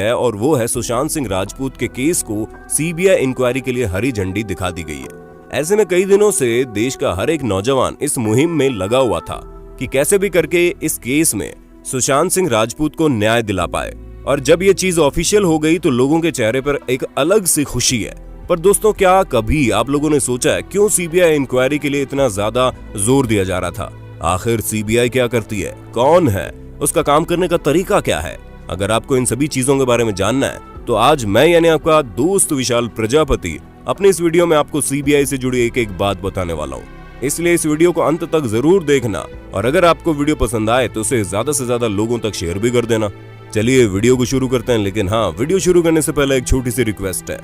है और वो है सुशांत सिंह राजपूत के केस को सीबीआई इंक्वायरी के लिए हरी झंडी दिखा दी गई है। ऐसे में कई दिनों से देश का हर एक नौजवान इस मुहिम में लगा हुआ था कि कैसे भी करके इस केस में सुशांत सिंह राजपूत को न्याय दिला पाए। और जब ये चीज ऑफिशियल हो गई तो लोगों के चेहरे पर एक अलग सी खुशी है। पर दोस्तों, क्या कभी आप लोगों ने सोचा है क्यों सीबीआई इंक्वायरी के लिए इतना ज्यादा जोर दिया जा रहा था? आखिर सीबीआई क्या करती है, कौन है, उसका काम करने का तरीका क्या है? अगर आपको इन सभी चीजों के बारे में जानना है तो आज मैं यानी आपका दोस्त विशाल प्रजापति अपने इस वीडियो में आपको सीबीआई से जुड़ी एक एक बात बताने वाला हूँ। इसलिए इस वीडियो को अंत तक जरूर देखना और अगर आपको वीडियो पसंद आए तो उसे ज्यादा से ज्यादा लोगों तक शेयर भी कर देना। चलिए वीडियो को शुरू करते हैं, लेकिन हाँ, वीडियो शुरू करने से पहले एक छोटी सी रिक्वेस्ट है।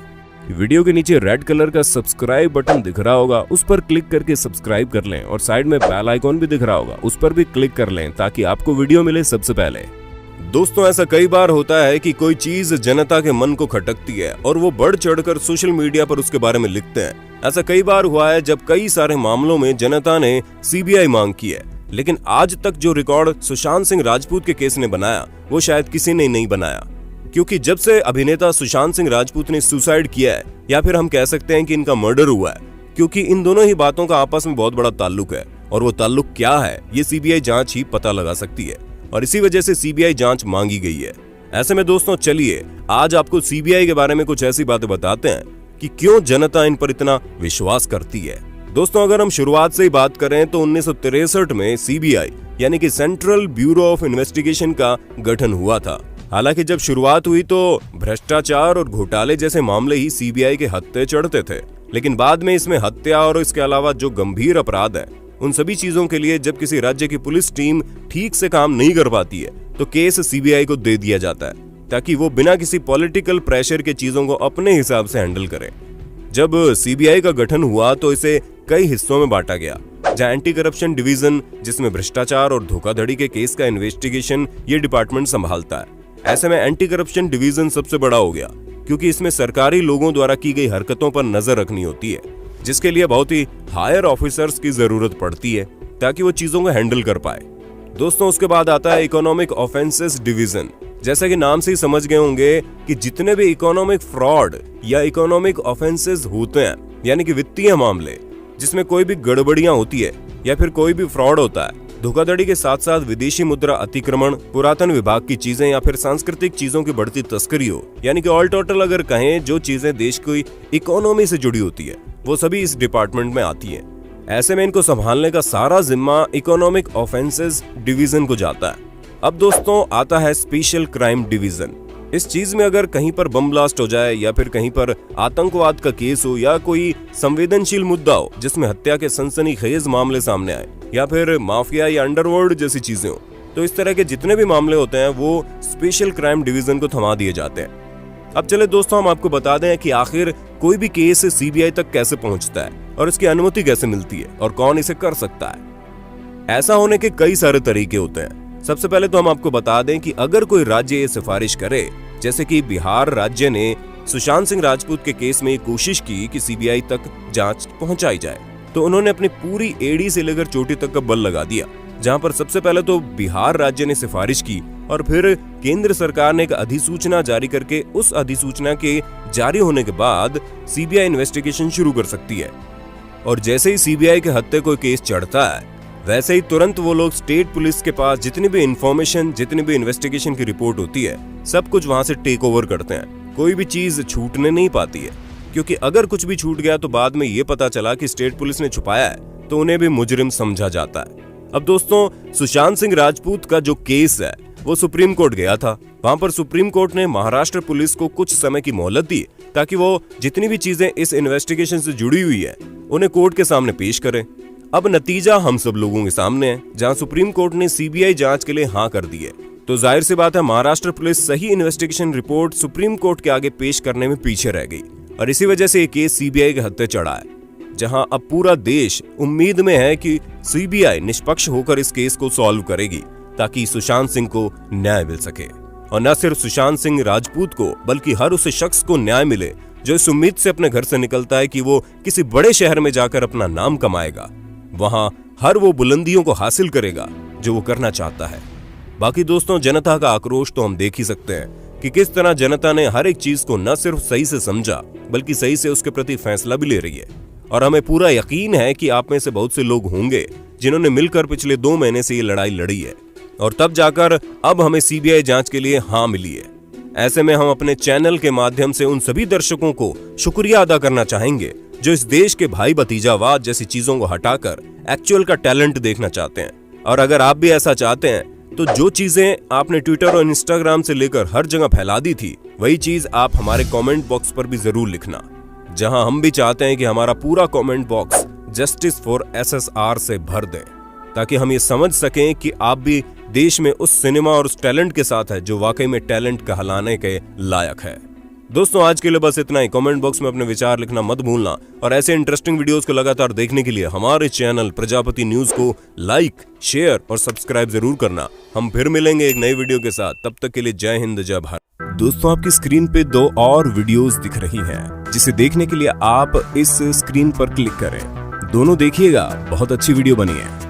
वीडियो के नीचे रेड कलर का सब्सक्राइब बटन दिख रहा होगा, उस पर क्लिक करके सब्सक्राइब कर लें और साइड में बेल आइकॉन भी दिख रहा होगा, उस पर भी क्लिक कर लें ताकि आपको वीडियो मिले सबसे पहले। दोस्तों, ऐसा कई बार होता है कि कोई चीज जनता के मन को खटकती है और वो बढ़ चढ़कर सोशल मीडिया पर उसके बारे में लिखते हैं। ऐसा कई बार हुआ है जब कई सारे मामलों में जनता ने सीबीआई मांग की है, लेकिन आज तक जो रिकॉर्ड सुशांत सिंह राजपूत के केस ने बनाया वो शायद किसी ने नहीं बनाया। क्योंकि जब से अभिनेता सुशांत सिंह राजपूत ने सुसाइड किया है, या फिर हम कह सकते हैं कि इनका मर्डर हुआ है, क्योंकि इन दोनों ही बातों का आपस में बहुत बड़ा ताल्लुक है और वो ताल्लुक क्या है ये सीबीआई जांच ही पता लगा सकती है और इसी वजह से सीबीआई जांच मांगी गई है। ऐसे में दोस्तों, चलिए आज आपको सीबीआई के बारे में कुछ ऐसी बातें बताते हैं कि क्यों जनता इन पर इतना विश्वास करती है। दोस्तों, अगर हम शुरुआत से ही बात करें तो 1963 में सीबीआई यानी कि सेंट्रल ब्यूरो ऑफ इन्वेस्टिगेशन का गठन हुआ था। हालांकि जब शुरुआत हुई तो भ्रष्टाचार और घोटाले जैसे मामले ही सीबीआई के हत्थे चढ़ते थे, लेकिन बाद में इसमें हत्या और इसके अलावा जो गंभीर अपराध है उन सभी चीजों के लिए जब किसी राज्य की पुलिस टीम ठीक से काम नहीं कर पाती है तो केस सीबीआई को दे दिया जाता है ताकि वो बिना किसी पॉलिटिकल प्रेशर के चीजों को अपने हिसाब से हैंडल करे। जब सीबीआई का गठन हुआ तो इसे कई हिस्सों में बांटा गया, जहां एंटी करप्शन डिवीजन, जिसमें भ्रष्टाचार और धोखाधड़ी के केस का इन्वेस्टिगेशन ये डिपार्टमेंट संभालता है। ऐसे में एंटी करप्शन डिवीजन सबसे बड़ा हो गया क्योंकि इसमें सरकारी लोगों द्वारा की गई हरकतों पर नजर रखनी होती है, जिसके लिए बहुत ही हायर ऑफिसर्स की जरूरत पड़ती है ताकि वो चीजों को हैंडल कर पाए। दोस्तों, उसके बाद आता है इकोनॉमिक ऑफेंसेस डिवीजन। जैसा कि नाम से ही समझ गए होंगे कि जितने भी इकोनॉमिक फ्रॉड या इकोनॉमिक ऑफेंसेस होते हैं, यानी कि वित्तीय मामले जिसमें कोई भी गड़बड़ियां होती है या फिर कोई भी फ्रॉड होता है, धोखाधड़ी के साथ साथ विदेशी मुद्रा अतिक्रमण, पुरातन विभाग की चीजें या फिर सांस्कृतिक चीजों की बढ़ती तस्करी हो, यानी कि ऑल टोटल अगर कहें जो चीजें देश की इकोनॉमी से जुड़ी होती है वो सभी इस डिपार्टमेंट में आती हैं। ऐसे में इनको संभालने का सारा जिम्मा इकोनॉमिक ऑफेंसेस डिवीजन को जाता है। अब दोस्तों आता है स्पेशल क्राइम डिवीजन। इस चीज में अगर कहीं पर बम ब्लास्ट हो जाए या फिर कहीं पर आतंकवाद का केस हो या कोई संवेदनशील मुद्दा हो जिसमें हत्या के सनसनीखेज मामले सामने आए या फिर माफिया या अंडरवर्ल्ड जैसी चीजें हो, तो इस तरह के जितने भी मामले होते हैं वो स्पेशल क्राइम डिवीजन को थमा दिए जाते हैं। अब चले दोस्तों, हम आपको बता दें कि आखिर कोई भी केस सीबीआई तक कैसे पहुंचता है और इसकी अनुमति कैसे मिलती है और कौन इसे कर सकता है। ऐसा होने के कई सारे तरीके होते हैं। सबसे पहले तो हम आपको बता दें कि अगर कोई राज्य ये सिफारिश करे, जैसे कि बिहार राज्य ने सुशांत सिंह राजपूत के केस में कोशिश की कि सीबीआई तक जांच पहुंचाई जाए, तो उन्होंने अपनी पूरी एड़ी से लेकर चोटी तक का बल लगा दिया। जहां पर सबसे पहले तो बिहार राज्य ने सिफारिश की और फिर केंद्र सरकार ने एक अधिसूचना जारी करके उस अधिसूचना के जारी होने के बाद सीबीआई इन्वेस्टिगेशन शुरू कर सकती है। और जैसे ही सीबीआई के हत्थे कोई केस चढ़ता है, वैसे ही तुरंत वो लोग स्टेट पुलिस के पास जितनी भी इंफॉर्मेशन, जितनी भी इन्वेस्टिगेशन की रिपोर्ट होती है, सब कुछ वहां से टेक ओवर करते हैं। कोई भी चीज छूटने नहीं पाती है, क्योंकि अगर कुछ भी छूट गया तो बाद में ये पता चला कि स्टेट पुलिस ने छुपाया है तो उन्हें भी मुजरिम समझा जाता है। अब दोस्तों, सुशांत सिंह राजपूत का जो केस है वो सुप्रीम कोर्ट गया था। वहां पर सुप्रीम कोर्ट ने महाराष्ट्र पुलिस को कुछ समय की मोहलत दी ताकि वो जितनी भी चीजें इस इन्वेस्टिगेशन से जुड़ी हुई है उन्हें कोर्ट के सामने पेश करें। अब नतीजा हम सब लोगों के सामने है, जहां सुप्रीम कोर्ट ने सीबीआई जांच के लिए हाँ कर दी है। तो जाहिर सी बात है, महाराष्ट्र पुलिस सही इन्वेस्टिगेशन रिपोर्ट सुप्रीम कोर्ट के आगे पेश करने में पीछे रह गई और इसी वजह से ये केस सीबीआई के हत्थे चढ़ा है। जहां अब पूरा देश उम्मीद में है कि सीबीआई निष्पक्ष होकर इस केस को सॉल्व करेगी ताकि सुशांत सिंह को न्याय मिल सके। और न सिर्फ सुशांत सिंह राजपूत को, बल्कि हर उस शख्स को न्याय मिले जो इस उम्मीद से अपने घर से निकलता है कि वो किसी बड़े शहर में जाकर अपना नाम कमाएगा, वहां हर वो बुलंदियों को हासिल करेगा जो वो करना चाहता है। बाकी दोस्तों, जनता का आक्रोश तो हम देख ही सकते हैं कि किस तरह जनता ने हर एक चीज को न सिर्फ सही से समझा बल्कि सही से उसके प्रति फैसला भी ले रही है। और हमें पूरा यकीन है कि आप में से बहुत से लोग होंगे जिन्होंने मिलकर पिछले 2 महीने से ये लड़ाई लड़ी है और तब जाकर अब हमें सीबीआई जांच के लिए हाँ मिली है। ऐसे में हम अपने चैनल के माध्यम से उन सभी दर्शकों को शुक्रिया अदा करना चाहेंगे जो इस देश के भाई भतीजावाद जैसी चीजों को हटाकर एक्चुअल का टैलेंट देखना चाहते हैं। और अगर आप भी ऐसा चाहते हैं तो जो चीजें आपने ट्विटर और इंस्टाग्राम से लेकर हर जगह फैला दी थी वही चीज आप हमारे कमेंट बॉक्स पर भी जरूर लिखना, जहां हम भी चाहते हैं कि हमारा पूरा comment box justice for SSR से भर दें, ताकि हम ये समझ सकें कि आप भी देश में उस सिनेमा और उस टैलेंट के साथ है जो वाकई में टैलेंट कहलाने के लायक है। दोस्तों आज के लिए बस इतना ही। कमेंट बॉक्स में अपने विचार लिखना मत भूलना और ऐसे इंटरेस्टिंग वीडियोस को लगातार देखने के लिए हमारे चैनल प्रजापति न्यूज को लाइक, शेयर और सब्सक्राइब जरूर करना। हम फिर मिलेंगे एक नई वीडियो के साथ, तब तक के लिए जय हिंद जय भारत। दोस्तों आपकी स्क्रीन पे 2 और वीडियोस दिख रही हैं, जिसे देखने के लिए आप इस स्क्रीन पर क्लिक करें। दोनों देखिएगा, बहुत अच्छी वीडियो बनी है।